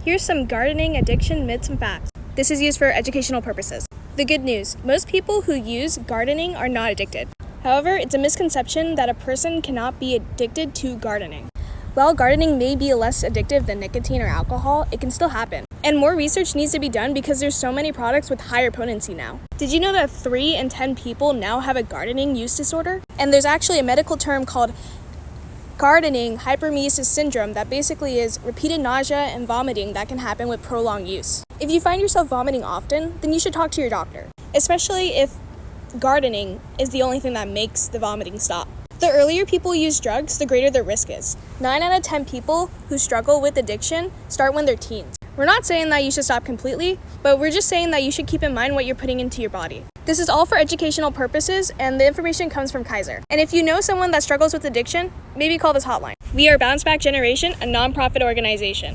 Here's some gardening addiction myths and facts. This is used for educational purposes. The good news: most people who use gardening are not addicted. However, it's a misconception that a person cannot be addicted to gardening. While gardening may be less addictive than nicotine or alcohol, it can still happen. And more research needs to be done because there's so many products with higher potency now. Did you know that 3 in 10 people now have a gardening use disorder? And there's actually a medical term called gardening hyperemesis syndrome that basically is repeated nausea and vomiting that can happen with prolonged use. If you find yourself vomiting often, then you should talk to your doctor, especially if gardening is the only thing that makes the vomiting stop. The earlier people use drugs, the greater their risk is. 9 out of 10 people who struggle with addiction start when they're teens. We're not saying that you should stop completely, but we're just saying that you should keep in mind what you're putting into your body. This is all for educational purposes, and the information comes from Kaiser. And if you know someone that struggles with addiction, maybe call this hotline. We are Bounce Back Generation, a nonprofit organization.